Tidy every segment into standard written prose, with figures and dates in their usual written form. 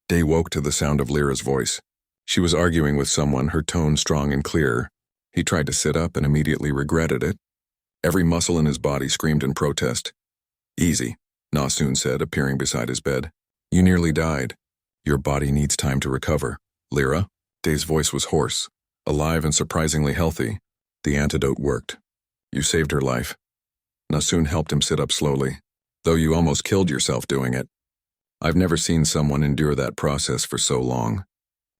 Day woke to the sound of Lyra's voice. She was arguing with someone, her tone strong and clear. He tried to sit up and immediately regretted it. Every muscle in his body screamed in protest. "Easy," Nasun said, appearing beside his bed. "You nearly died. Your body needs time to recover. Lyra?" Day's voice was hoarse, alive and surprisingly healthy. "The antidote worked. You saved her life." Nasun helped him sit up slowly. "Though you almost killed yourself doing it. I've never seen someone endure that process for so long.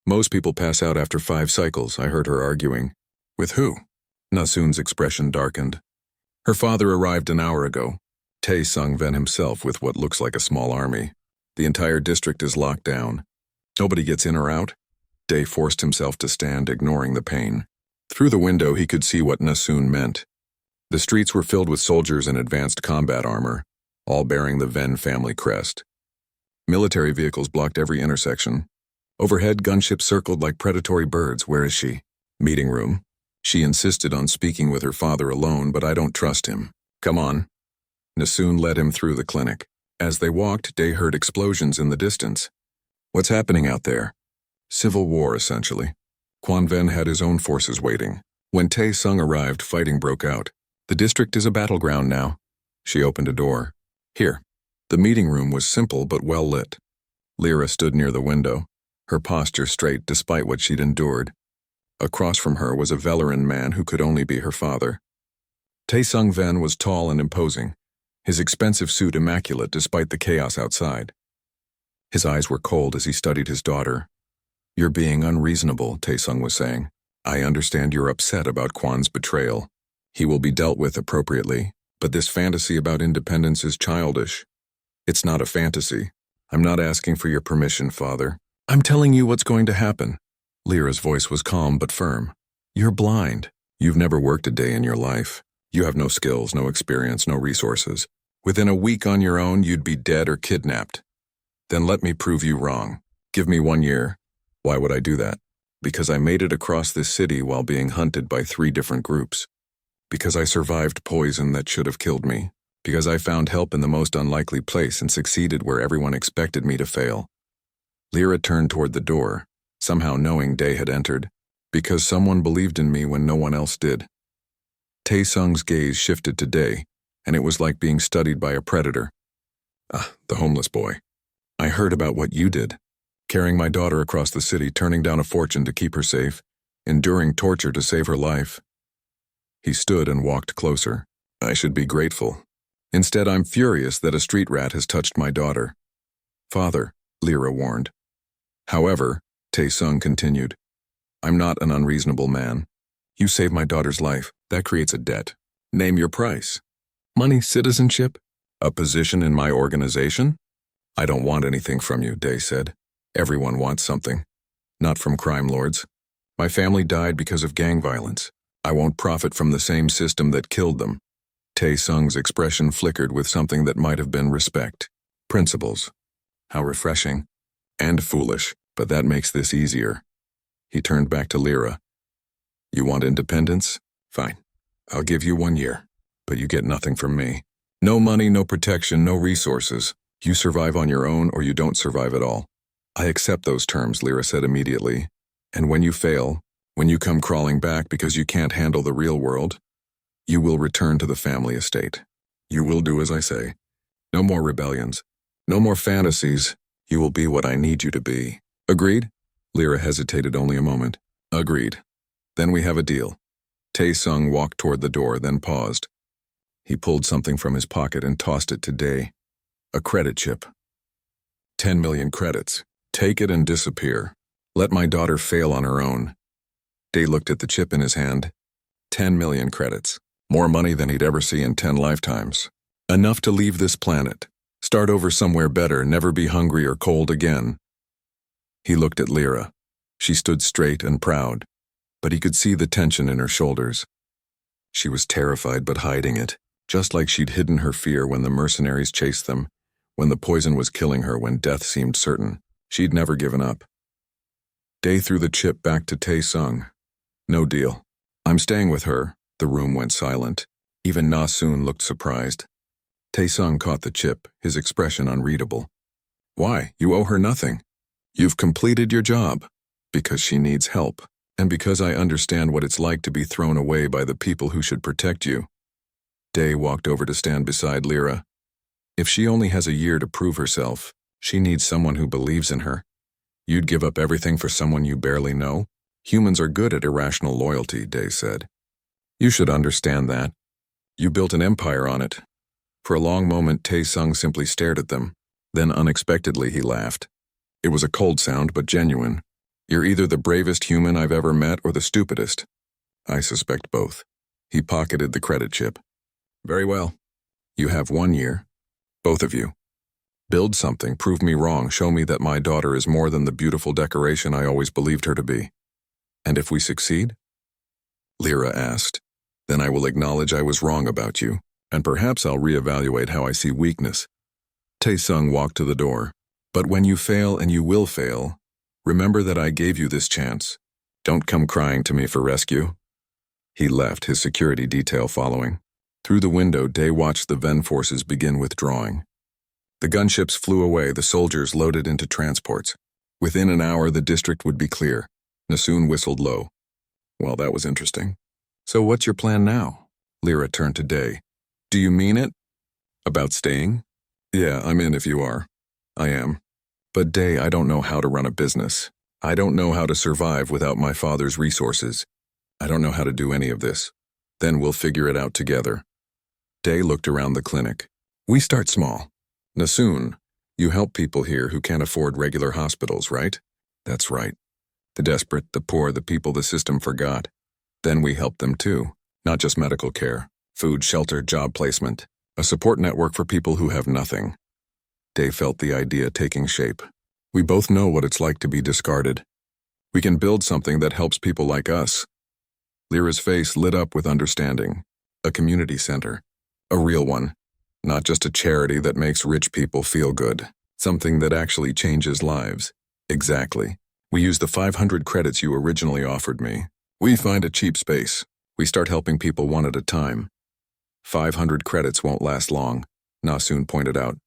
Most people pass out after 5 cycles," I heard her arguing. "With who?" Nasun's expression darkened. "Her father arrived an hour ago. Tae-sung Ven himself with what looks like a small army. The entire district is locked down. Nobody gets in or out." Day forced himself to stand, ignoring the pain. Through the window he could see what Nasun meant. The streets were filled with soldiers in advanced combat armor, all bearing the Ven family crest. Military vehicles blocked every intersection. Overhead, gunships circled like predatory birds. "Where is she?" "Meeting room." She insisted on speaking with her father alone, but I don't trust him. "Come on." Nasun led him through the clinic. As they walked, Day heard explosions in the distance. "What's happening out there?" "Civil war, essentially. Quan Ven had his own forces waiting. When Tae-sung arrived, fighting broke out. The district is a battleground now." She opened a door. "Here." The meeting room was simple but well lit. Lyra stood near the window, her posture straight despite what she'd endured. Across from her was a Velaran man who could only be her father. Tae-sung Ven was tall and imposing, his expensive suit immaculate despite the chaos outside. His eyes were cold as he studied his daughter. "You're being unreasonable," Tae-sung was saying. "I understand you're upset about Kwan's betrayal. He will be dealt with appropriately, but this fantasy about independence is childish." "It's not a fantasy. I'm not asking for your permission, father. I'm telling you what's going to happen." Lyra's voice was calm but firm. "You're blind. You've never worked a day in your life. You have no skills, no experience, no resources. Within a week on your own, you'd be dead or kidnapped. Then let me prove you wrong. Give me 1 year. Why would I do that? Because I made it across this city while being hunted by 3 different groups. Because I survived poison that should have killed me. Because I found help in the most unlikely place and succeeded where everyone expected me to fail." Lyra turned toward the door, somehow knowing Day had entered. "Because someone believed in me when no one else did." Tae-sung's gaze shifted to Day, and it was like being studied by a predator. "Ah, the homeless boy. I heard about what you did. Carrying my daughter across the city, turning down a fortune to keep her safe, enduring torture to save her life." He stood and walked closer. "I should be grateful. Instead, I'm furious that a street rat has touched my daughter." "Father," Lyra warned. "However," Tae-sung continued, "I'm not an unreasonable man. You saved my daughter's life. That creates a debt. Name your price. Money, citizenship? A position in my organization?" "I don't want anything from you," Day said. "Everyone wants something. Not from crime lords. My family died because of gang violence. I won't profit from the same system that killed them." Tae-sung's expression flickered with something that might have been respect. "Principles. How refreshing. And foolish, but that makes this easier." He turned back to Lyra. "You want independence? Fine. I'll give you 1 year, but you get nothing from me. No money, no protection, no resources. You survive on your own or you don't survive at all." "I accept those terms," Lyra said immediately. "And when you fail, when you come crawling back because you can't handle the real world, you will return to the family estate. You will do as I say. No more rebellions. No more fantasies. You will be what I need you to be. Agreed?" Lyra hesitated only a moment. "Agreed. Then we have a deal." Tae-sung walked toward the door, then paused. He pulled something from his pocket and tossed it to Day. A credit chip. 10 million credits. Take it and disappear. Let my daughter fail on her own. Day looked at the chip in his hand. 10 million credits. More money than he'd ever see in 10 lifetimes. Enough to leave this planet. Start over somewhere better, never be hungry or cold again. He looked at Lyra. She stood straight and proud, but he could see the tension in her shoulders. She was terrified but hiding it, just like she'd hidden her fear when the mercenaries chased them, when the poison was killing her, when death seemed certain. She'd never given up. Day threw the chip back to Tae-sung. "No deal. I'm staying with her." The room went silent. Even Na-soon looked surprised. Tae-sung caught the chip, his expression unreadable. "Why? You owe her nothing." You've completed your job, because she needs help, and because I understand what it's like to be thrown away by the people who should protect you. Day walked over to stand beside Lyra. If she only has a year to prove herself, she needs someone who believes in her. You'd give up everything for someone you barely know? Humans are good at irrational loyalty, Day said. You should understand that. You built an empire on it. For a long moment, Tae-sung simply stared at them. Then unexpectedly he laughed. It was a cold sound, but genuine. You're either the bravest human I've ever met or the stupidest. I suspect both. He pocketed the credit chip. Very well. You have 1 year. Both of you. Build something, prove me wrong, show me that my daughter is more than the beautiful decoration I always believed her to be. And if we succeed? Lyra asked. Then I will acknowledge I was wrong about you, and perhaps I'll reevaluate how I see weakness. Tae-sung walked to the door. But when you fail, and you will fail, remember that I gave you this chance. Don't come crying to me for rescue. He left, his security detail following. Through the window, Day watched the Ven forces begin withdrawing. The gunships flew away, the soldiers loaded into transports. Within an hour, the district would be clear. Nasoon whistled low. Well, that was interesting. So what's your plan now? Lyra turned to Day. Do you mean it? About staying? Yeah, I'm in if you are. I am. But Day, I don't know how to run a business. I don't know how to survive without my father's resources. I don't know how to do any of this. Then we'll figure it out together. Day looked around the clinic. We start small. Nasoon, you help people here who can't afford regular hospitals, right? That's right. The desperate, the poor, the people the system forgot. Then we help them too. Not just medical care, food, shelter, job placement. A support network for people who have nothing. Day felt the idea taking shape. We both know what it's like to be discarded. We can build something that helps people like us. Lyra's face lit up with understanding. A community center. A real one. Not just a charity that makes rich people feel good. Something that actually changes lives. Exactly. We use the 500 credits you originally offered me. We find a cheap space. We start helping people one at a time. 500 credits won't last long, Nasoon pointed out.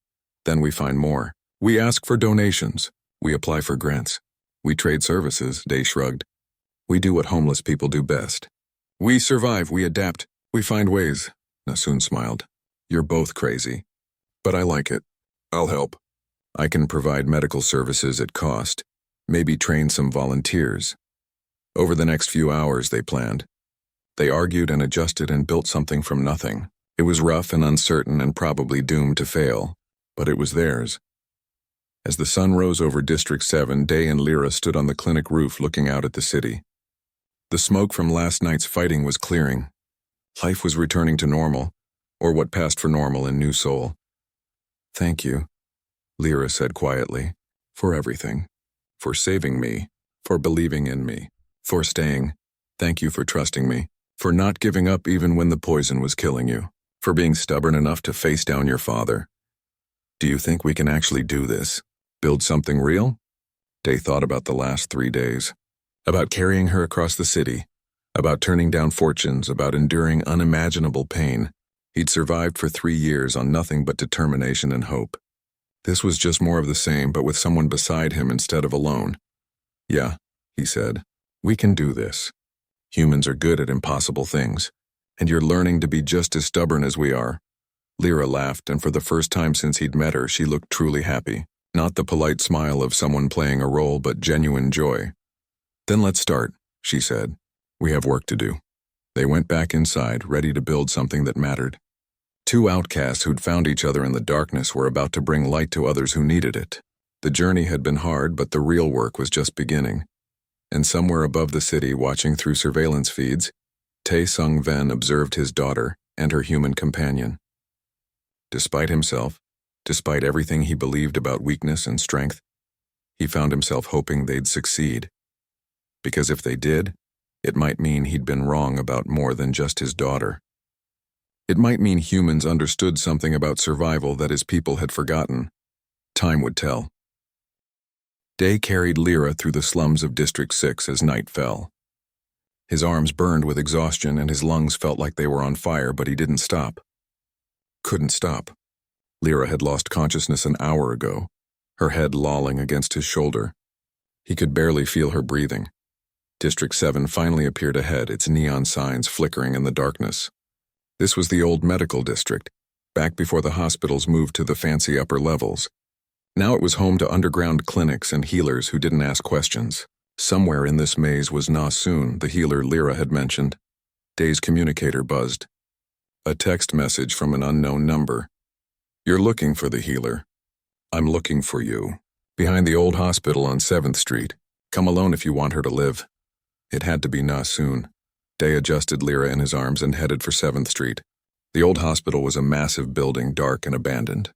Then we find more. We ask for donations. We apply for grants. We trade services, Day shrugged. We do what homeless people do best. We survive, we adapt, we find ways, Nasoon smiled. You're both crazy. But I like it. I'll help. I can provide medical services at cost. Maybe train some volunteers. Over the next few hours, they planned. They argued and adjusted and built something from nothing. It was rough and uncertain and probably doomed to fail, but it was theirs. As the sun rose over District 7, Day and Lyra stood on the clinic roof looking out at the city. The smoke from last night's fighting was clearing. Life was returning to normal, or what passed for normal in New Seoul. Thank you, Lyra said quietly, for everything. For saving me, for believing in me, for staying. Thank you for trusting me, for not giving up even when the poison was killing you, for being stubborn enough to face down your father. Do you think we can actually do this? Build something real? Day thought about the last 3 days. About carrying her across the city. About turning down fortunes, about enduring unimaginable pain. He'd survived for 3 years on nothing but determination and hope. This was just more of the same, but with someone beside him instead of alone. Yeah, he said, we can do this. Humans are good at impossible things, and you're learning to be just as stubborn as we are. Lyra laughed, and for the first time since he'd met her, she looked truly happy. Not the polite smile of someone playing a role, but genuine joy. Then let's start, she said. We have work to do. They went back inside, ready to build something that mattered. 2 outcasts who'd found each other in the darkness were about to bring light to others who needed it. The journey had been hard, but the real work was just beginning. And somewhere above the city, watching through surveillance feeds, Tae-sung Ven observed his daughter and her human companion. Despite himself, despite everything he believed about weakness and strength, he found himself hoping they'd succeed. Because if they did, it might mean he'd been wrong about more than just his daughter. It might mean humans understood something about survival that his people had forgotten. Time would tell. Day carried Lyra through the slums of District 6 as night fell. His arms burned with exhaustion and his lungs felt like they were on fire, but he didn't stop. Couldn't stop. Lyra had lost consciousness an hour ago, her head lolling against his shoulder. He could barely feel her breathing. District 7 finally appeared ahead, its neon signs flickering in the darkness. This was the old medical district, back before the hospitals moved to the fancy upper levels. Now it was home to underground clinics and healers who didn't ask questions. Somewhere in this maze was Nasun, the healer Lyra had mentioned. Day's communicator buzzed. A text message from an unknown number. "You're looking for the healer. I'm looking for you. Behind the old hospital on 7th Street. Come alone if you want her to live." It had to be Nasun. Day adjusted Lyra in his arms and headed for 7th Street. The old hospital was a massive building, dark and abandoned.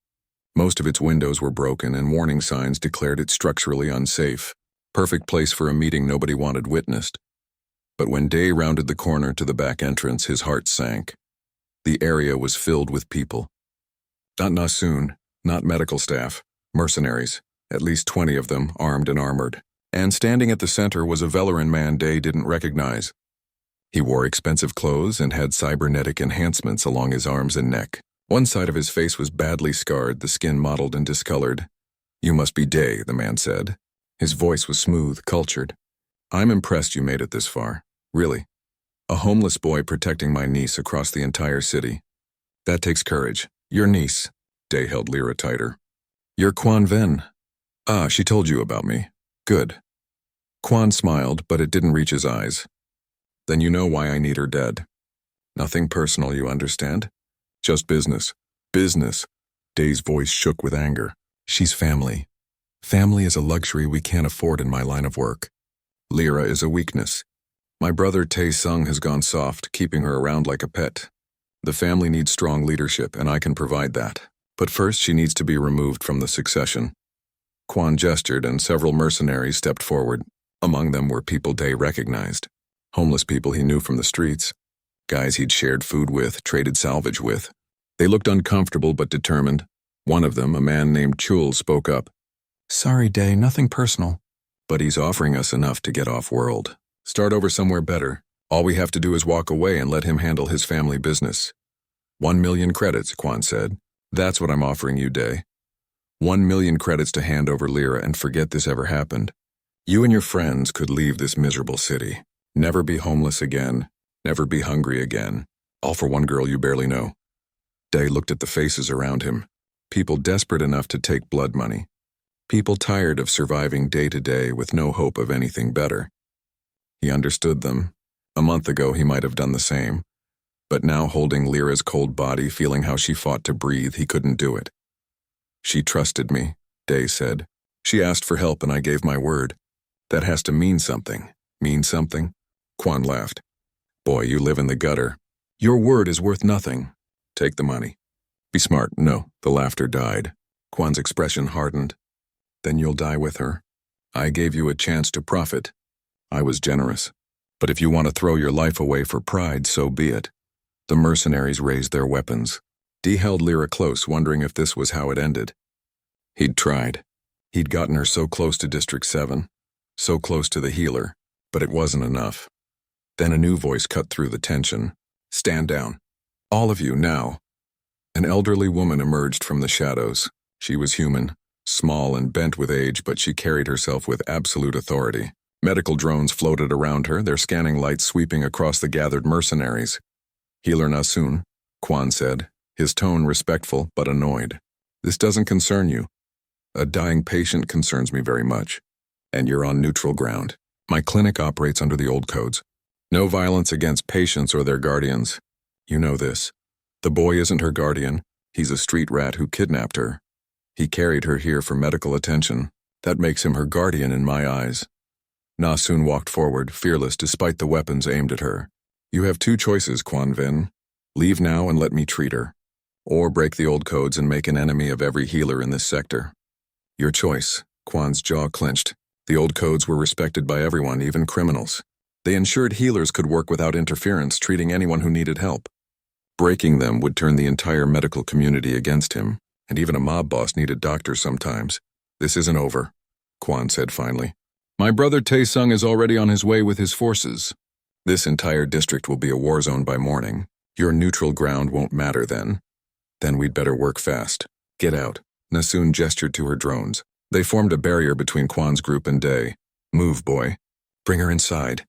Most of its windows were broken and warning signs declared it structurally unsafe. Perfect place for a meeting nobody wanted witnessed. But when Day rounded the corner to the back entrance, his heart sank. The area was filled with people. Not Nasun, not medical staff, mercenaries, at least 20 of them, armed and armored. And standing at the center was a Velaran man Day didn't recognize. He wore expensive clothes and had cybernetic enhancements along his arms and neck. One side of his face was badly scarred, the skin mottled and discolored. "You must be Day," the man said. His voice was smooth, cultured. "I'm impressed you made it this far. Really. A homeless boy protecting my niece across the entire city. That takes courage. Your niece." Day held Lyra tighter. "You're Quan Ven. Ah, she told you about me. Good." Quan smiled, but it didn't reach his eyes. "Then you know why I need her dead. Nothing personal, you understand? Just business. Business." Day's voice shook with anger. "She's family. Family is a luxury we can't afford in my line of work. Lyra is a weakness. My brother Tae Sung has gone soft, keeping her around like a pet. The family needs strong leadership, and I can provide that. But first she needs to be removed from the succession." Quan gestured, and several mercenaries stepped forward. Among them were people Day recognized. Homeless people he knew from the streets. Guys he'd shared food with, traded salvage with. They looked uncomfortable but determined. One of them, a man named Chul, spoke up. "Sorry, Day, nothing personal. But he's offering us enough to get off-world. Start over somewhere better. All we have to do is walk away and let him handle his family business." 1,000,000 credits, Quan said. "That's what I'm offering you, Day. 1,000,000 credits to hand over Lyra and forget this ever happened. You and your friends could leave this miserable city. Never be homeless again. Never be hungry again. All for one girl you barely know." Day looked at the faces around him. People desperate enough to take blood money. People tired of surviving day to day with no hope of anything better. He understood them. A month ago he might have done the same. But now, holding Lyra's cold body, feeling how she fought to breathe, he couldn't do it. "She trusted me," Day said. "She asked for help and I gave my word. That has to mean something." "Mean something?" Quan laughed. "Boy, you live in the gutter. Your word is worth nothing. Take the money. Be smart." "No." The laughter died. Quan's expression hardened. "Then you'll die with her. I gave you a chance to profit. I was generous. But if you want to throw your life away for pride, so be it." The mercenaries raised their weapons. Dee held Lyra close, wondering if this was how it ended. He'd tried. He'd gotten her so close to District 7, so close to the healer, but it wasn't enough. Then a new voice cut through the tension. "Stand down. All of you, now." An elderly woman emerged from the shadows. She was human, small and bent with age, but she carried herself with absolute authority. Medical drones floated around her, their scanning lights sweeping across the gathered mercenaries. "Healer Nasun," Quan said, his tone respectful but annoyed. "This doesn't concern you. A dying patient concerns me very much. And you're on neutral ground. My clinic operates under the old codes. No violence against patients or their guardians. You know this. The boy isn't her guardian. He's a street rat who kidnapped her. He carried her here for medical attention. That makes him her guardian in my eyes." Nasun walked forward, fearless despite the weapons aimed at her. "You have two choices, Quan Vin. Leave now and let me treat her. Or break the old codes and make an enemy of every healer in this sector." "Your choice." Quan's jaw clenched. The old codes were respected by everyone, even criminals. They ensured healers could work without interference, treating anyone who needed help. Breaking them would turn the entire medical community against him, and even a mob boss needed doctors sometimes. "This isn't over," Quan said finally. "My brother Tae Sung is already on his way with his forces. This entire district will be a war zone by morning. Your neutral ground won't matter then. Then we'd better work fast. Get out." Nasun gestured to her drones. They formed a barrier between Quan's group and Day. Move, boy. Bring her inside.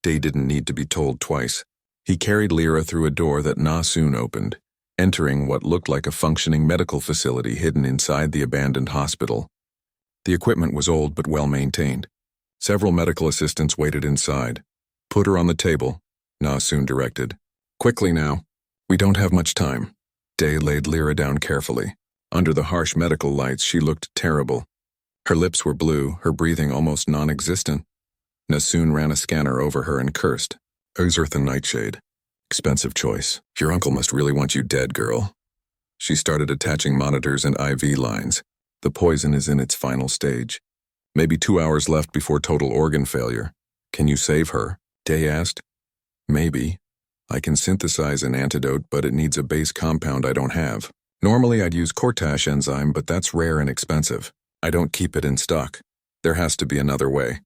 Day didn't need to be told twice. He carried Lyra through a door that Na soon opened, entering what looked like a functioning medical facility hidden inside the abandoned hospital. The equipment was old but well maintained. Several medical assistants waited inside. Put her on the table, Na soon directed. Quickly now. We don't have much time. Day laid Lyra down carefully. Under the harsh medical lights, she looked terrible. Her lips were blue, her breathing almost non-existent. Nasoon ran a scanner over her and cursed. Uzerth and Nightshade. Expensive choice. Your uncle must really want you dead, girl. She started attaching monitors and IV lines. The poison is in its final stage. Maybe 2 hours left before total organ failure. Can you save her? Day asked. Maybe. I can synthesize an antidote, but it needs a base compound I don't have. Normally I'd use Cortash enzyme, but that's rare and expensive. I don't keep it in stock. There has to be another way.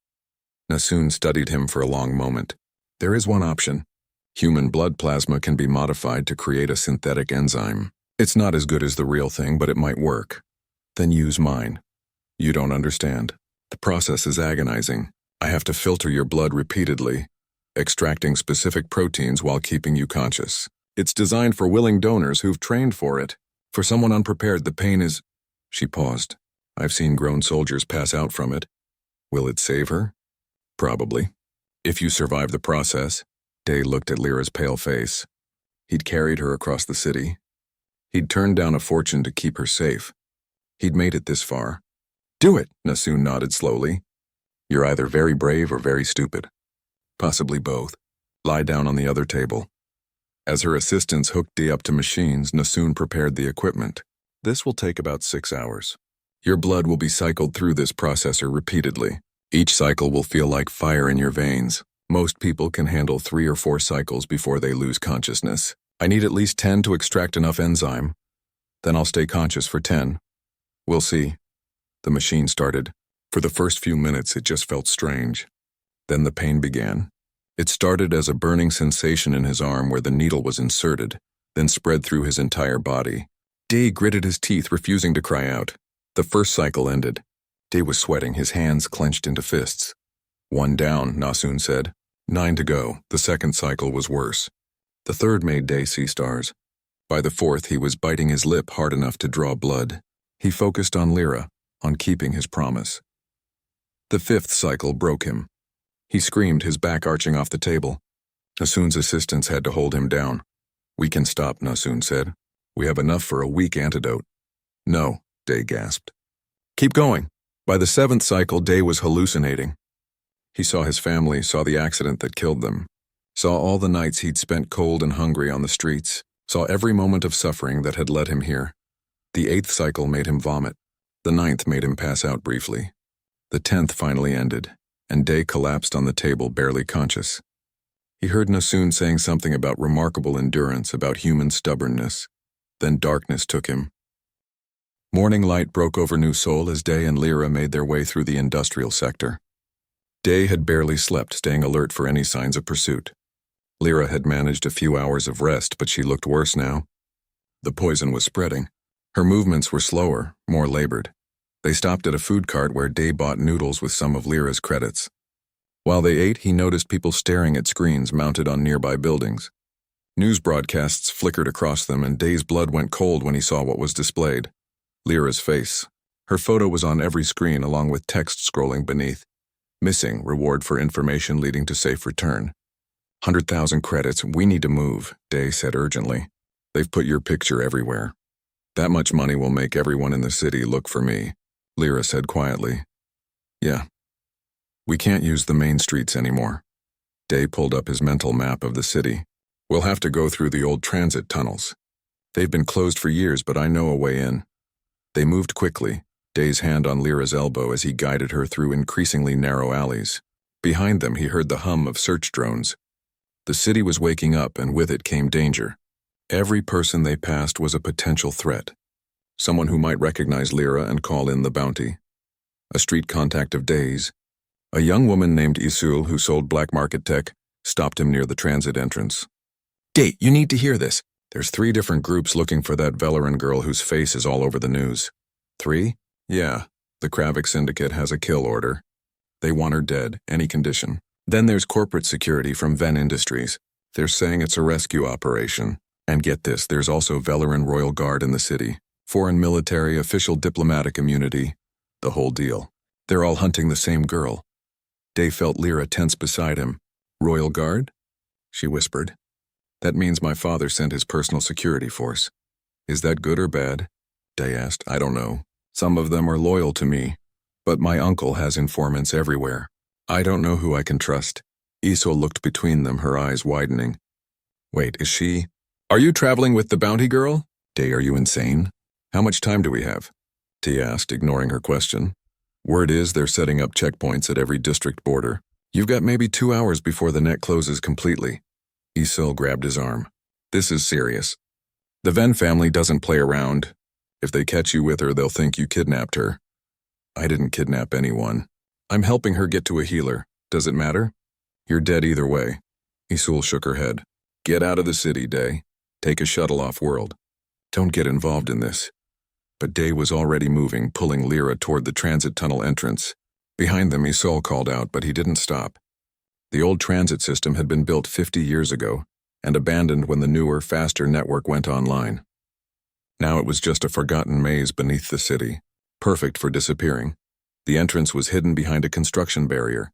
Nasoon studied him for a long moment. There is one option. Human blood plasma can be modified to create a synthetic enzyme. It's not as good as the real thing, but it might work. Then use mine. You don't understand. The process is agonizing. I have to filter your blood repeatedly, extracting specific proteins while keeping you conscious. It's designed for willing donors who've trained for it. For someone unprepared, the pain is... She paused. I've seen grown soldiers pass out from it. Will it save her? Probably. If you survive the process. Day looked at Lyra's pale face. He'd carried her across the city. He'd turned down a fortune to keep her safe. He'd made it this far. Do it, Nasoon nodded slowly. You're either very brave or very stupid. Possibly both. Lie down on the other table. As her assistants hooked Day up to machines, Nasoon prepared the equipment. This will take about 6 hours. Your blood will be cycled through this processor repeatedly. Each cycle will feel like fire in your veins. Most people can handle 3 or 4 cycles before they lose consciousness. I need at least 10 to extract enough enzyme. Then I'll stay conscious for 10. We'll see. The machine started. For the first few minutes, it just felt strange. Then the pain began. It started as a burning sensation in his arm where the needle was inserted, then spread through his entire body. Day gritted his teeth, refusing to cry out. The first cycle ended. Day was sweating, his hands clenched into fists. 1 down, Nasoon said. 9 to go. The second cycle was worse. The third made Day see stars. By the fourth, he was biting his lip hard enough to draw blood. He focused on Lyra, on keeping his promise. The fifth cycle broke him. He screamed, his back arching off the table. Nasoon's assistants had to hold him down. We can stop, Nasoon said. We have enough for a weak antidote. No, Day gasped. Keep going. By the 7th cycle, Day was hallucinating. He saw his family, saw the accident that killed them, saw all the nights he'd spent cold and hungry on the streets, saw every moment of suffering that had led him here. The 8th cycle made him vomit. The 9th made him pass out briefly. The 10th finally ended, and Day collapsed on the table, barely conscious. He heard Nasoon saying something about remarkable endurance, about human stubbornness. Then darkness took him. Morning light broke over New Seoul as Day and Lyra made their way through the industrial sector. Day had barely slept, staying alert for any signs of pursuit. Lyra had managed a few hours of rest, but she looked worse now. The poison was spreading. Her movements were slower, more labored. They stopped at a food cart where Day bought noodles with some of Lyra's credits. While they ate, he noticed people staring at screens mounted on nearby buildings. News broadcasts flickered across them, and Day's blood went cold when he saw what was displayed. Lyra's face. Her photo was on every screen, along with text scrolling beneath. Missing, reward for information leading to safe return. 100,000 credits, we need to move, Day said urgently. They've put your picture everywhere. That much money will make everyone in the city look for me, Lyra said quietly. Yeah. We can't use the main streets anymore. Day pulled up his mental map of the city. We'll have to go through the old transit tunnels. They've been closed for years, but I know a way in. They moved quickly, Day's hand on Lyra's elbow as he guided her through increasingly narrow alleys. Behind them, he heard the hum of search drones. The city was waking up, and with it came danger. Every person they passed was a potential threat. Someone who might recognize Lyra and call in the bounty. A street contact of Day's. A young woman named Isul, who sold black market tech, stopped him near the transit entrance. Day, you need to hear this. There's 3 different groups looking for that Velaran girl whose face is all over the news. 3? Yeah, the Kravik Syndicate has a kill order. They want her dead, any condition. Then there's corporate security from Ven Industries. They're saying it's a rescue operation. And get this, there's also Velaran Royal Guard in the city. Foreign military, official diplomatic immunity. The whole deal. They're all hunting the same girl. Day felt Lyra tense beside him. Royal Guard? She whispered. That means my father sent his personal security force. Is that good or bad? Day asked. I don't know. Some of them are loyal to me, but my uncle has informants everywhere. I don't know who I can trust. Isol looked between them, her eyes widening. Wait, is she? Are you traveling with the bounty girl? Day, are you insane? How much time do we have? T asked, ignoring her question. Word is they're setting up checkpoints at every district border. You've got maybe 2 hours before the net closes completely. Isol grabbed his arm. This is serious. The Ven family doesn't play around. If they catch you with her, they'll think you kidnapped her. I didn't kidnap anyone. I'm helping her get to a healer. Does it matter? You're dead either way. Isol shook her head. Get out of the city, Day. Take a shuttle off-world. Don't get involved in this. But Day was already moving, pulling Lyra toward the transit tunnel entrance. Behind them, Isol called out, but he didn't stop. The old transit system had been built 50 years ago and abandoned when the newer, faster network went online. Now it was just a forgotten maze beneath the city, perfect for disappearing. The entrance was hidden behind a construction barrier.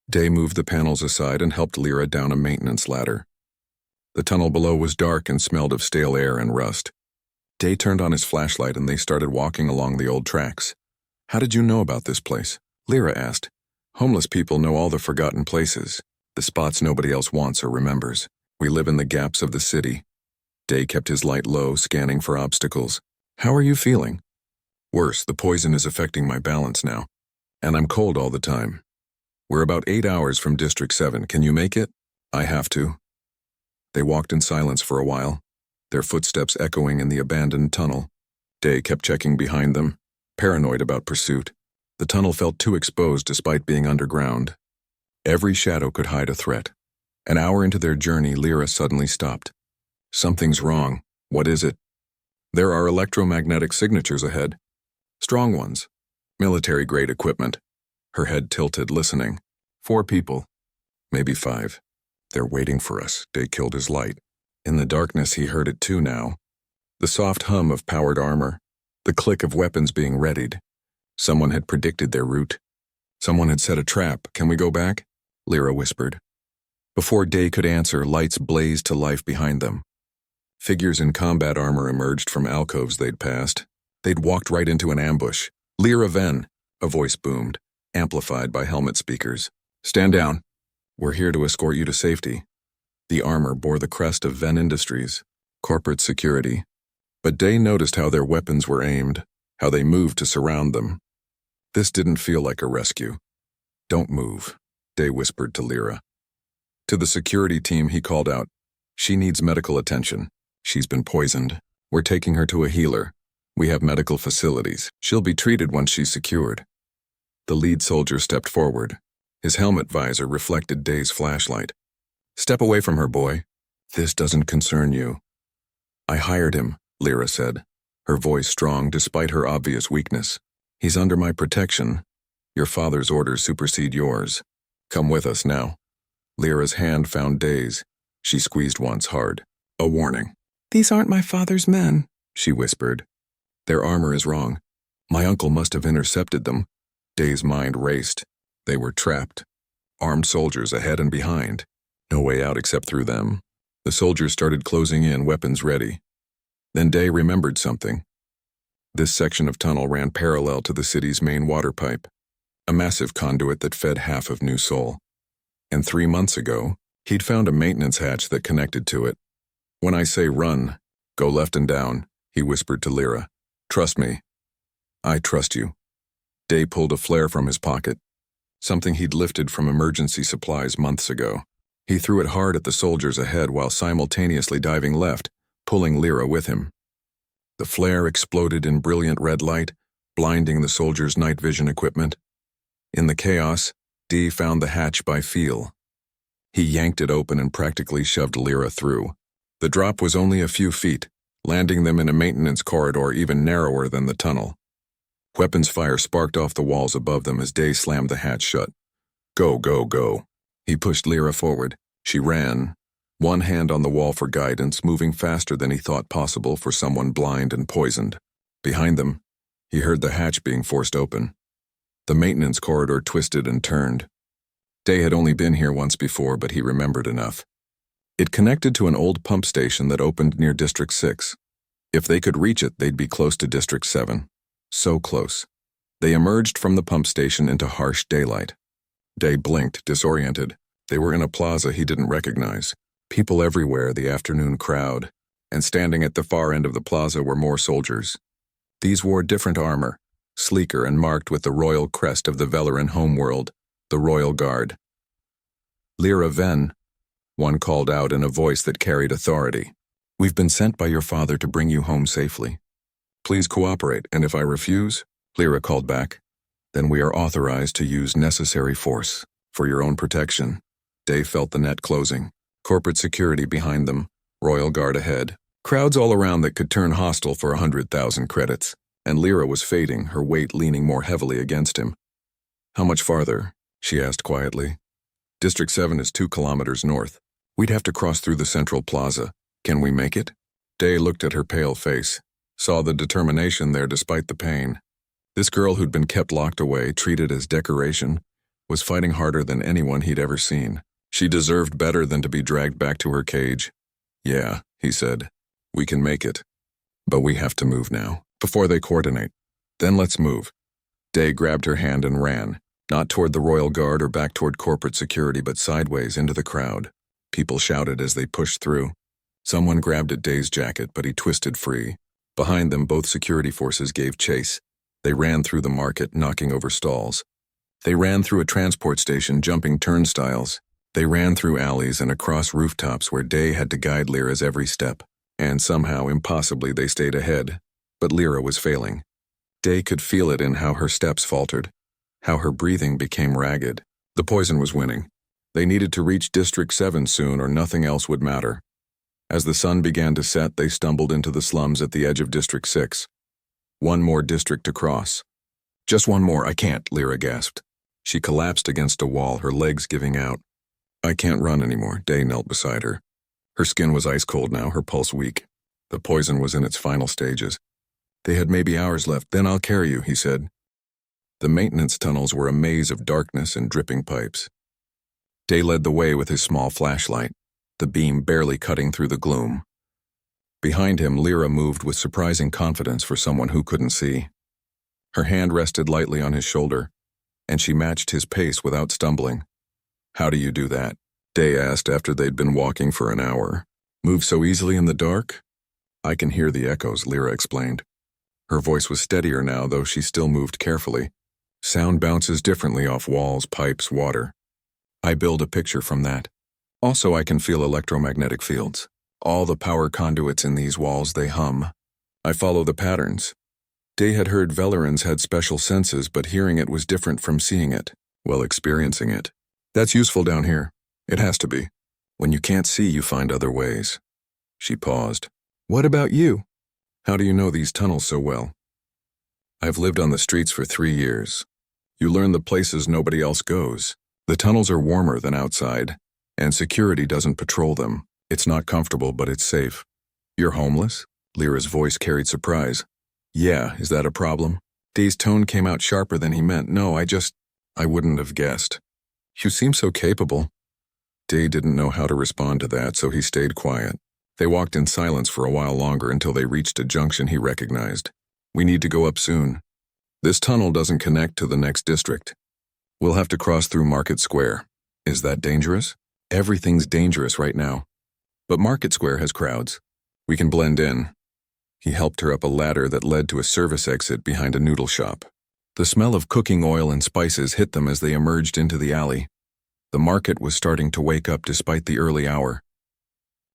Day moved the panels aside and helped Lyra down a maintenance ladder. The tunnel below was dark and smelled of stale air and rust. Day turned on his flashlight and they started walking along the old tracks. How did you know about this place? Lyra asked. Homeless people know all the forgotten places, the spots nobody else wants or remembers. We live in the gaps of the city. Day kept his light low, scanning for obstacles. How are you feeling? Worse, the poison is affecting my balance now. And I'm cold all the time. We're about 8 hours from District 7. Can you make it? I have to. They walked in silence for a while, their footsteps echoing in the abandoned tunnel. Day kept checking behind them, paranoid about pursuit. The tunnel felt too exposed despite being underground. Every shadow could hide a threat. An hour into their journey, Lyra suddenly stopped. Something's wrong. What is it? There are electromagnetic signatures ahead. Strong ones. Military-grade equipment. Her head tilted, listening. 4 people. Maybe 5. They're waiting for us. Day killed his light. In the darkness, he heard it too now. The soft hum of powered armor. The click of weapons being readied. Someone had predicted their route. Someone had set a trap. Can we go back? Lyra whispered. Before Day could answer, lights blazed to life behind them. Figures in combat armor emerged from alcoves they'd passed. They'd walked right into an ambush. Lyra Ven, a voice boomed, amplified by helmet speakers. Stand down. We're here to escort you to safety. The armor bore the crest of Ven Industries, corporate security. But Day noticed how their weapons were aimed, how they moved to surround them. This didn't feel like a rescue. Don't move, Day whispered to Lyra. To the security team, he called out, She needs medical attention. She's been poisoned. We're taking her to a healer. We have medical facilities. She'll be treated once she's secured. The lead soldier stepped forward. His helmet visor reflected Day's flashlight. Step away from her, boy. This doesn't concern you. I hired him, Lyra said, her voice strong despite her obvious weakness. He's under my protection. Your father's orders supersede yours. Come with us now. Lyra's hand found Day's. She squeezed once hard. A warning. These aren't my father's men, she whispered. Their armor is wrong. My uncle must have intercepted them. Day's mind raced. They were trapped. Armed soldiers ahead and behind. No way out except through them. The soldiers started closing in, weapons ready. Then Day remembered something. This section of tunnel ran parallel to the city's main water pipe, a massive conduit that fed half of New Sol. And 3 months ago, he'd found a maintenance hatch that connected to it. When I say run, go left and down, he whispered to Lyra. Trust me. I trust you. Day pulled a flare from his pocket, something he'd lifted from emergency supplies months ago. He threw it hard at the soldiers ahead while simultaneously diving left, pulling Lyra with him. The flare exploded in brilliant red light, blinding the soldiers' night vision equipment. In the chaos, D found the hatch by feel. He yanked it open and practically shoved Lyra through. The drop was only a few feet, landing them in a maintenance corridor even narrower than the tunnel. Weapons fire sparked off the walls above them as Day slammed the hatch shut. Go, go, go. He pushed Lyra forward. She ran, one hand on the wall for guidance, moving faster than he thought possible for someone blind and poisoned. Behind them, he heard the hatch being forced open. The maintenance corridor twisted and turned. Day had only been here once before, but he remembered enough. It connected to an old pump station that opened near District 6. If they could reach it, they'd be close to District 7. So close. They emerged from the pump station into harsh daylight. Day blinked, disoriented. They were in a plaza he didn't recognize. People everywhere, the afternoon crowd. And standing at the far end of the plaza were more soldiers. These wore different armor, sleeker and marked with the royal crest of the Velaran homeworld, the Royal Guard. Lyra Ven, one called out in a voice that carried authority. We've been sent by your father to bring you home safely. Please cooperate, and if I refuse, Lyra called back, then we are authorized to use necessary force for your own protection. Day felt the net closing. Corporate security behind them, Royal Guard ahead. Crowds all around that could turn hostile for 100,000 credits, and Lyra was fading, her weight leaning more heavily against him. How much farther? She asked quietly. District 7 is 2 kilometers north. We'd have to cross through the central plaza. Can we make it? Day looked at her pale face, saw the determination there despite the pain. This girl who'd been kept locked away, treated as decoration, was fighting harder than anyone he'd ever seen. She deserved better than to be dragged back to her cage. Yeah, he said. We can make it. But we have to move now, before they coordinate. Then let's move. Day grabbed her hand and ran, not toward the Royal Guard or back toward corporate security, but sideways into the crowd. People shouted as they pushed through. Someone grabbed at Day's jacket, but he twisted free. Behind them, both security forces gave chase. They ran through the market, knocking over stalls. They ran through a transport station, jumping turnstiles. They ran through alleys and across rooftops where Day had to guide Lyra's every step. And somehow, impossibly, they stayed ahead. But Lyra was failing. Day could feel it in how her steps faltered, how her breathing became ragged. The poison was winning. They needed to reach District 7 soon or nothing else would matter. As the sun began to set, they stumbled into the slums at the edge of District 6. One more district to cross. Just one more, I can't, Lyra gasped. She collapsed against a wall, her legs giving out. I can't run anymore, Day knelt beside her. Her skin was ice cold now, her pulse weak. The poison was in its final stages. They had maybe hours left, then I'll carry you, he said. The maintenance tunnels were a maze of darkness and dripping pipes. Day led the way with his small flashlight, the beam barely cutting through the gloom. Behind him, Lyra moved with surprising confidence for someone who couldn't see. Her hand rested lightly on his shoulder, and she matched his pace without stumbling. How do you do that? Day asked after they'd been walking for an hour. Move so easily in the dark? I can hear the echoes, Lyra explained. Her voice was steadier now, though she still moved carefully. Sound bounces differently off walls, pipes, water. I build a picture from that. Also, I can feel electromagnetic fields. All the power conduits in these walls, they hum. I follow the patterns. Day had heard Velarans had special senses, but hearing it was different from seeing it, well, experiencing it. That's useful down here. It has to be. When you can't see, you find other ways. She paused. What about you? How do you know these tunnels so well? I've lived on the streets for 3 years. You learn the places nobody else goes. The tunnels are warmer than outside, and security doesn't patrol them. It's not comfortable, but it's safe. You're homeless? Lyra's voice carried surprise. Yeah, is that a problem? Day's tone came out sharper than he meant. No, I wouldn't have guessed. You seem so capable. Day didn't know how to respond to that, so he stayed quiet. They walked in silence for a while longer until they reached a junction he recognized. We need to go up soon. This tunnel doesn't connect to the next district. We'll have to cross through Market Square. Is that dangerous? Everything's dangerous right now. But Market Square has crowds. We can blend in. He helped her up a ladder that led to a service exit behind a noodle shop. The smell of cooking oil and spices hit them as they emerged into the alley. The market was starting to wake up despite the early hour.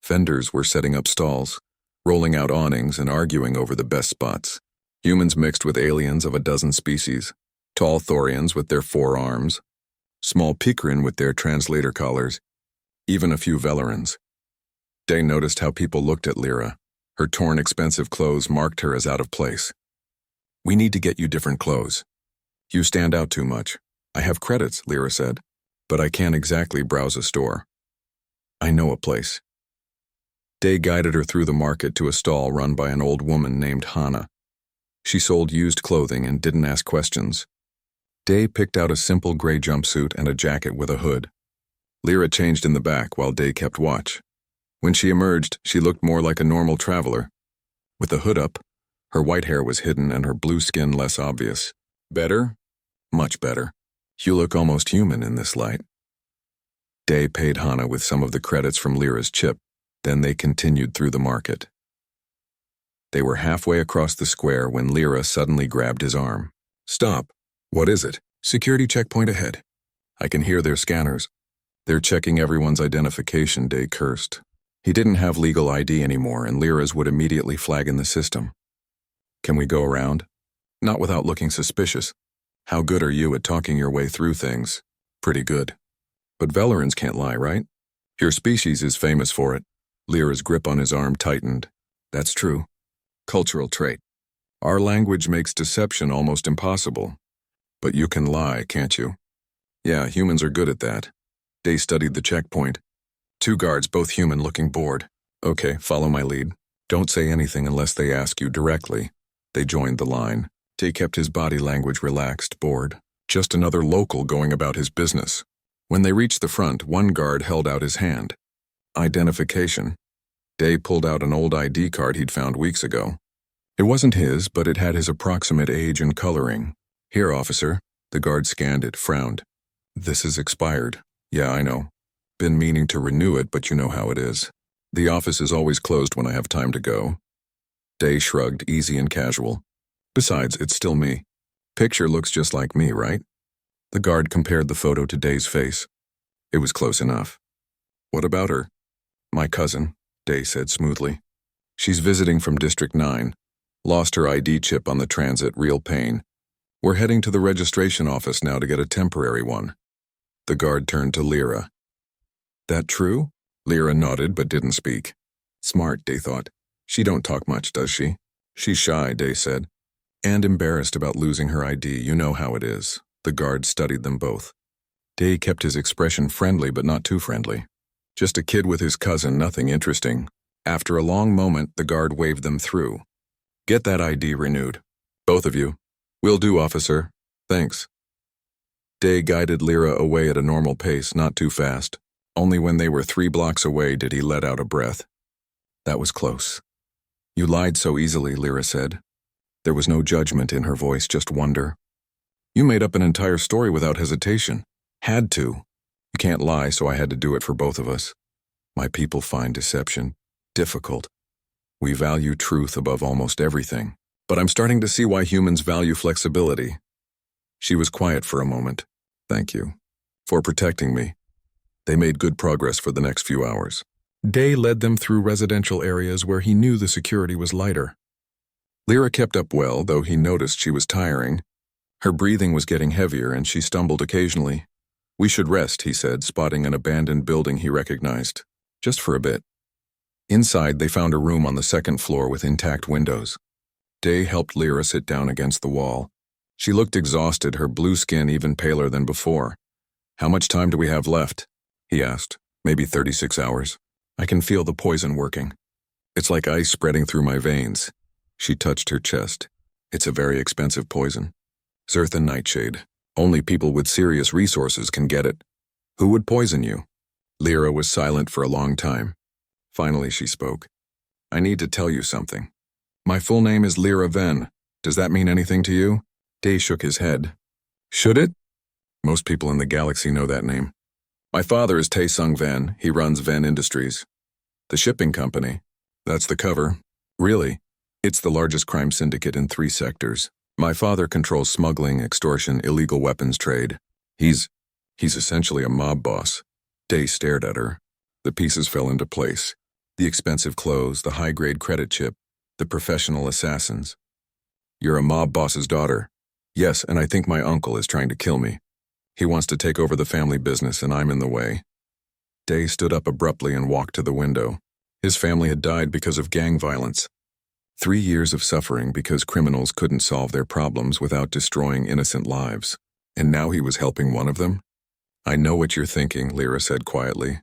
Vendors were setting up stalls, rolling out awnings and arguing over the best spots. Humans mixed with aliens of a dozen species, tall Thorians with their 4 arms, small Pikrin with their translator collars, even a few Velarans. Day noticed how people looked at Lyra. Her torn, expensive clothes marked her as out of place. We need to get you different clothes. You stand out too much. I have credits, Lyra said. but I can't exactly browse a store. I know a place. Day guided her through the market to a stall run by an old woman named Hannah. She sold used clothing and didn't ask questions. Day picked out a simple gray jumpsuit and a jacket with a hood. Lyra changed in the back while Day kept watch. When she emerged, she looked more like a normal traveler. With the hood up, her white hair was hidden and her blue skin less obvious. Better? Much better. You look almost human in this light. Day paid Hannah with some of the credits from Lyra's chip. Then they continued through the market. They were halfway across the square when Lyra suddenly grabbed his arm. Stop. What is it? Security checkpoint ahead. I can hear their scanners. They're checking everyone's identification, Day cursed. He didn't have legal ID anymore, and Lyra's would immediately flag in the system. Can we go around? Not without looking suspicious. How good are you at talking your way through things? Pretty good. But Velerans can't lie, right? Your species is famous for it. Lyra's grip on his arm tightened. That's true. Cultural trait. Our language makes deception almost impossible. But you can lie, can't you? Yeah, humans are good at that. Day studied the checkpoint. 2 guards, both human, looking bored. Okay, follow my lead. Don't say anything unless they ask you directly. They joined the line. Day kept his body language relaxed, bored. Just another local going about his business. When they reached the front, one guard held out his hand. Identification. Day pulled out an old ID card he'd found weeks ago. It wasn't his, but it had his approximate age and coloring. Here, officer. The guard scanned it, frowned. This is expired. Yeah, I know. Been meaning to renew it, but you know how it is. The office is always closed when I have time to go. Day shrugged, easy and casual. Besides, it's still me. Picture looks just like me, right? The guard compared the photo to Day's face. It was close enough. What about her? My cousin, Day said smoothly. She's visiting from District 9. Lost her ID chip on the transit, real pain. We're heading to the registration office now to get a temporary one. The guard turned to Lyra. That true? Lyra nodded but didn't speak. Smart, Day thought. She don't talk much, does she? She's shy, Day said. And embarrassed about losing her ID, you know how it is. The guard studied them both. Day kept his expression friendly but not too friendly. Just a kid with his cousin, nothing interesting. After a long moment, the guard waved them through. Get that ID renewed. Both of you. Will do, officer. Thanks. Day guided Lyra away at a normal pace, not too fast. Only when they were 3 blocks away did he let out a breath. That was close. You lied so easily, Lyra said. There was no judgment in her voice, just wonder. You made up an entire story without hesitation. Had to. You can't lie, so I had to do it for both of us. My people find deception difficult. We value truth above almost everything. But I'm starting to see why humans value flexibility. She was quiet for a moment. Thank you. For protecting me. They made good progress for the next few hours. Day led them through residential areas where he knew the security was lighter. Lyra kept up well, though he noticed she was tiring. Her breathing was getting heavier and she stumbled occasionally. We should rest, he said, spotting an abandoned building he recognized. Just for a bit. Inside, they found a room on the 2nd floor with intact windows. Day helped Lyra sit down against the wall. She looked exhausted, her blue skin even paler than before. How much time do we have left? He asked. Maybe 36 hours. I can feel the poison working. It's like ice spreading through my veins. She touched her chest. It's a very expensive poison. Zerthan nightshade. Only people with serious resources can get it. Who would poison you? Lyra was silent for a long time. Finally, she spoke. I need to tell you something. My full name is Lyra Ven. Does that mean anything to you? Day shook his head. Should it? Most people in the galaxy know that name. My father is Tae-Sung Ven. He runs Ven Industries. The shipping company. That's the cover. Really? It's the largest crime syndicate in 3 sectors. My father controls smuggling, extortion, illegal weapons trade. He's essentially a mob boss. Day stared at her. The pieces fell into place. The expensive clothes, the high-grade credit chip, the professional assassins. You're a mob boss's daughter. Yes, and I think my uncle is trying to kill me. He wants to take over the family business and I'm in the way. Day stood up abruptly and walked to the window. His family had died because of gang violence. 3 years of suffering because criminals couldn't solve their problems without destroying innocent lives. And now he was helping one of them? I know what you're thinking, Lyra said quietly.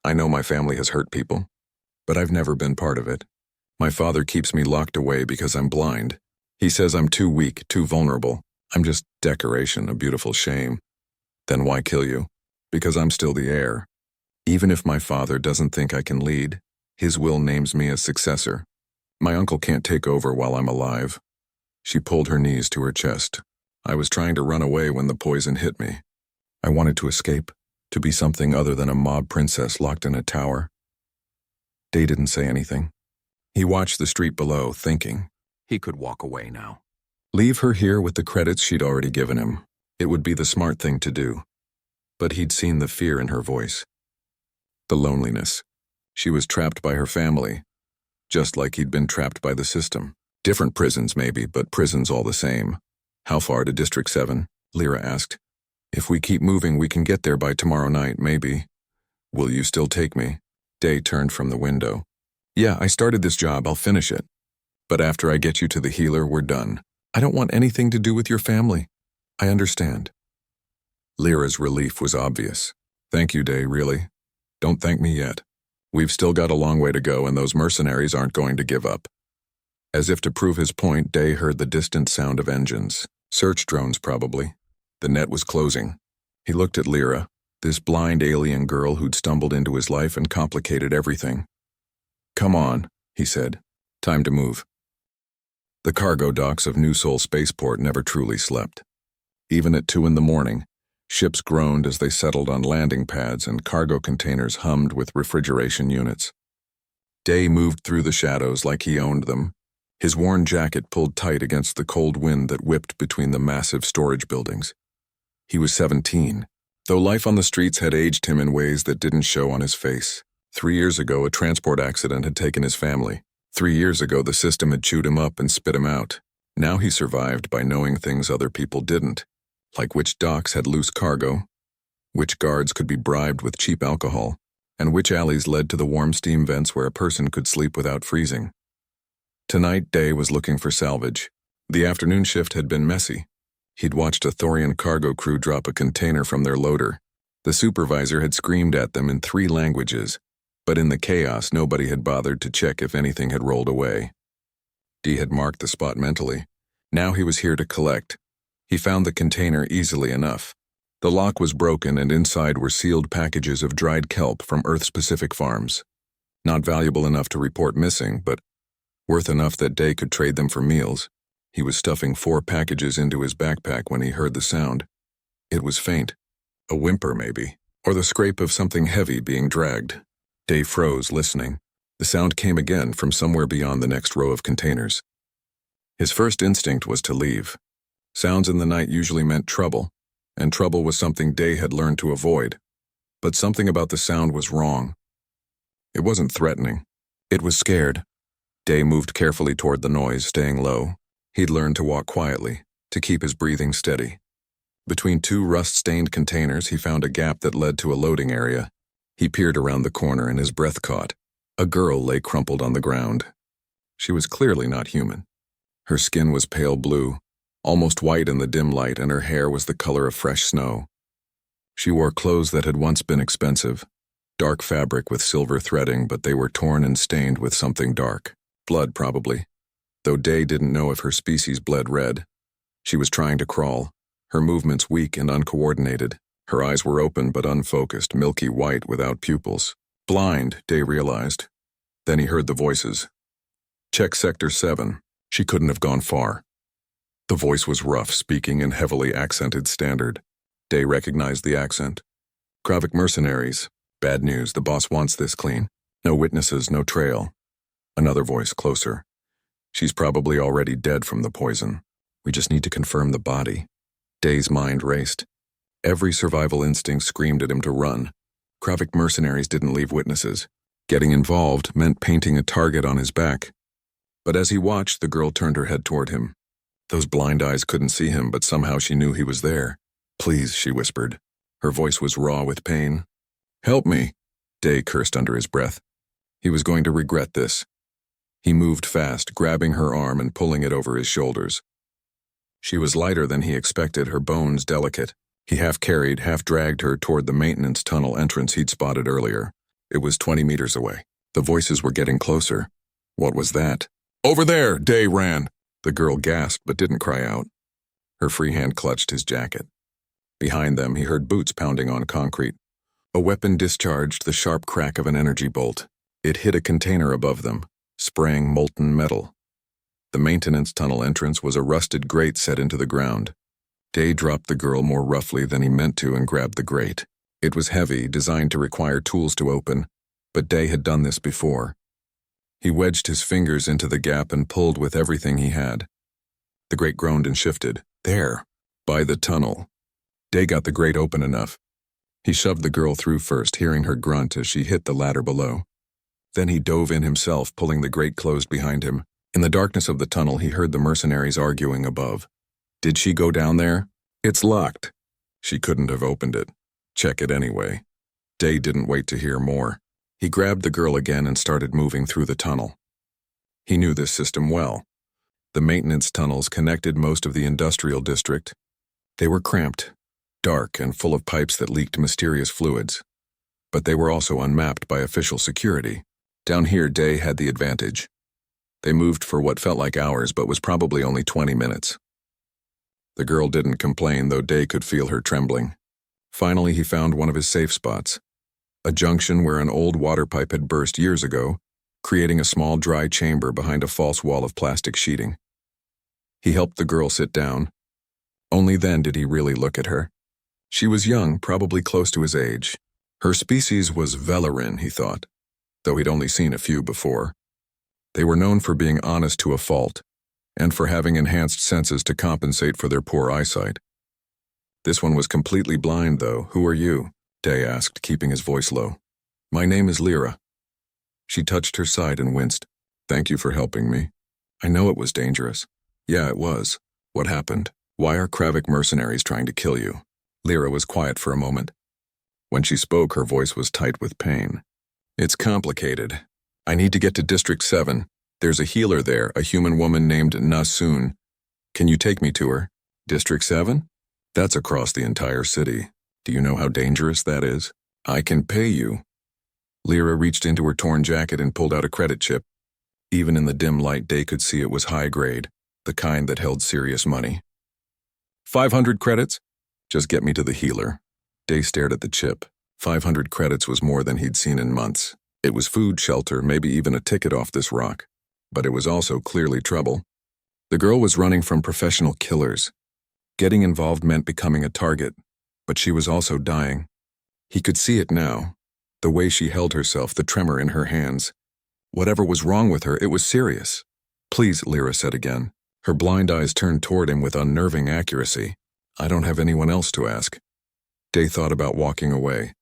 I know my family has hurt people, but I've never been part of it. My father keeps me locked away because I'm blind. He says I'm too weak, too vulnerable. I'm just decoration, a beautiful shame. Then why kill you? Because I'm still the heir. Even if my father doesn't think I can lead, his will names me as successor. My uncle can't take over while I'm alive. She pulled her knees to her chest. I was trying to run away when the poison hit me. I wanted to escape, to be something other than a mob princess locked in a tower. Day didn't say anything. He watched the street below, thinking. He could walk away now. Leave her here with the credits she'd already given him. It would be the smart thing to do. But he'd seen the fear in her voice. The loneliness. She was trapped by her family, just like he'd been trapped by the system. Different prisons maybe, but prisons all the same. How far to District 7? Lyra asked. If we keep moving, we can get there by tomorrow night, maybe. Will you still take me? Day turned from the window. Yeah, I started this job, I'll finish it. But after I get you to the healer, we're done. I don't want anything to do with your family. I understand. Lyra's relief was obvious. Thank you, Day, really. Don't thank me yet. We've still got a long way to go, and those mercenaries aren't going to give up. As if to prove his point, Day heard the distant sound of engines. Search drones, probably. The net was closing. He looked at Lyra, this blind alien girl who'd stumbled into his life and complicated everything. Come on, he said. Time to move. The cargo docks of New Seoul Spaceport never truly slept. Even at 2 a.m, ships groaned as they settled on landing pads and cargo containers hummed with refrigeration units. Day moved through the shadows like he owned them. His worn jacket pulled tight against the cold wind that whipped between the massive storage buildings. He was 17, though life on the streets had aged him in ways that didn't show on his face. 3 years ago, a transport accident had taken his family. 3 years ago, the system had chewed him up and spit him out. Now he survived by knowing things other people didn't, like which docks had loose cargo, which guards could be bribed with cheap alcohol, and which alleys led to the warm steam vents where a person could sleep without freezing. Tonight, Day was looking for salvage. The afternoon shift had been messy. He'd watched a Thorian cargo crew drop a container from their loader. The supervisor had screamed at them in 3 languages, but in the chaos, nobody had bothered to check if anything had rolled away. Dee had marked the spot mentally. Now he was here to collect. He found the container easily enough. The lock was broken and inside were sealed packages of dried kelp from Earth-specific farms. Not valuable enough to report missing, but worth enough that Day could trade them for meals. He was stuffing 4 packages into his backpack when he heard the sound. It was faint. A whimper, maybe, or the scrape of something heavy being dragged. Day froze, listening. The sound came again from somewhere beyond the next row of containers. His first instinct was to leave. Sounds in the night usually meant trouble, and trouble was something Day had learned to avoid. But something about the sound was wrong. It wasn't threatening. It was scared. Day moved carefully toward the noise, staying low. He'd learned to walk quietly, to keep his breathing steady. Between 2 rust-stained containers, he found a gap that led to a loading area. He peered around the corner and his breath caught. A girl lay crumpled on the ground. She was clearly not human. Her skin was pale blue, almost white in the dim light, and her hair was the color of fresh snow. She wore clothes that had once been expensive, dark fabric with silver threading, but they were torn and stained with something dark. Blood, probably. Though Day didn't know if her species bled red. She was trying to crawl, her movements weak and uncoordinated. Her eyes were open but unfocused, milky white without pupils. Blind, Day realized. Then he heard the voices. Check Sector 7. She couldn't have gone far. The voice was rough, speaking in heavily accented standard. Day recognized the accent. Kravik mercenaries. Bad news, the boss wants this clean. No witnesses, no trail. Another voice, closer. She's probably already dead from the poison. We just need to confirm the body. Day's mind raced. Every survival instinct screamed at him to run. Kravik mercenaries didn't leave witnesses. Getting involved meant painting a target on his back. But as he watched, the girl turned her head toward him. Those blind eyes couldn't see him, but somehow she knew he was there. Please, she whispered. Her voice was raw with pain. Help me, Day cursed under his breath. He was going to regret this. He moved fast, grabbing her arm and pulling it over his shoulders. She was lighter than he expected, her bones delicate. He half-carried, half-dragged her toward the maintenance tunnel entrance he'd spotted earlier. It was 20 meters away. The voices were getting closer. What was that? "Over there!" Day ran. The girl gasped but didn't cry out. Her free hand clutched his jacket. Behind them, he heard boots pounding on concrete. A weapon discharged the sharp crack of an energy bolt. It hit a container above them, spraying molten metal. The maintenance tunnel entrance was a rusted grate set into the ground. Day dropped the girl more roughly than he meant to and grabbed the grate. It was heavy, designed to require tools to open, but Day had done this before. He wedged his fingers into the gap and pulled with everything he had. The grate groaned and shifted. There, by the tunnel. Day got the grate open enough. He shoved the girl through first, hearing her grunt as she hit the ladder below. Then he dove in himself, pulling the grate closed behind him. In the darkness of the tunnel, he heard the mercenaries arguing above. Did she go down there? It's locked. She couldn't have opened it. Check it anyway. Day didn't wait to hear more. He grabbed the girl again and started moving through the tunnel. He knew this system well. The maintenance tunnels connected most of the industrial district. They were cramped, dark, and full of pipes that leaked mysterious fluids. But they were also unmapped by official security. Down here, Day had the advantage. They moved for what felt like hours, but was probably only 20 minutes. The girl didn't complain, though Day could feel her trembling. Finally, he found one of his safe spots. A junction where an old water pipe had burst years ago, creating a small dry chamber behind a false wall of plastic sheeting. He helped the girl sit down. Only then did he really look at her. She was young, probably close to his age. Her species was Velarin, he thought, though he'd only seen a few before. They were known for being honest to a fault, and for having enhanced senses to compensate for their poor eyesight. This one was completely blind, though. "Who are you?" Day asked, keeping his voice low. "My name is Lyra." She touched her side and winced. "Thank you for helping me. I know it was dangerous." "Yeah, it was. What happened? Why are Kravik mercenaries trying to kill you?" Lyra was quiet for a moment. When she spoke, her voice was tight with pain. "It's complicated. I need to get to District 7. There's a healer there, a human woman named Nasun. Can you take me to her?" "District 7? That's across the entire city. Do you know how dangerous that is?" "I can pay you." Lyra reached into her torn jacket and pulled out a credit chip. Even in the dim light, Day could see it was high grade, the kind that held serious money. 500 credits? Just get me to the healer." Day stared at the chip. 500 credits was more than he'd seen in months. It was food, shelter, maybe even a ticket off this rock. But it was also clearly trouble. The girl was running from professional killers. Getting involved meant becoming a target, but she was also dying. He could see it now. The way she held herself, the tremor in her hands. Whatever was wrong with her, it was serious. "Please," Lyra said again. Her blind eyes turned toward him with unnerving accuracy. "I don't have anyone else to ask." Day thought about walking away.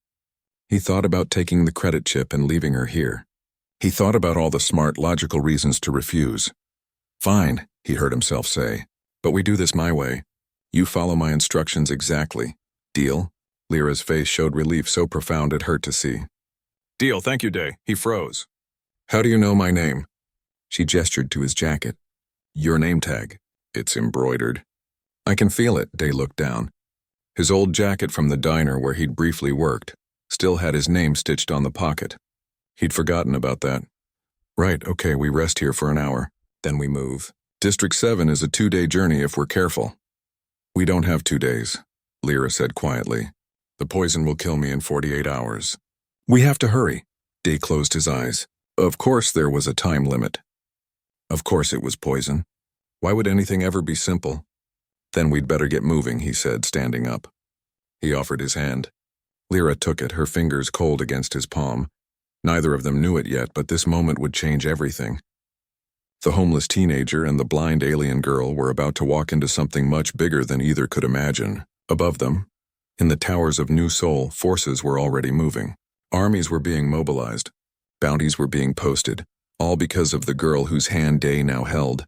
He thought about taking the credit chip and leaving her here. He thought about all the smart, logical reasons to refuse. "Fine," he heard himself say, "but we do this my way. You follow my instructions exactly. Deal?" Lyra's face showed relief so profound it hurt to see. "Deal, thank you, Day." He froze. "How do you know my name?" She gestured to his jacket. "Your name tag. It's embroidered." "I can feel it." Day looked down. His old jacket from the diner where he'd briefly worked still had his name stitched on the pocket. He'd forgotten about that. "Right, okay, we rest here for an hour. Then we move. District 7 is a 2-day journey if we're careful." "We don't have 2 days," Lyra said quietly. "The poison will kill me in 48 hours. We have to hurry." Day closed his eyes. Of course there was a time limit. Of course it was poison. Why would anything ever be simple? "Then we'd better get moving," he said, standing up. He offered his hand. Lyra took it, her fingers cold against his palm. Neither of them knew it yet, but this moment would change everything. The homeless teenager and the blind alien girl were about to walk into something much bigger than either could imagine. Above them, in the towers of New Sol, forces were already moving. Armies were being mobilized. Bounties were being posted, all because of the girl whose hand Day now held.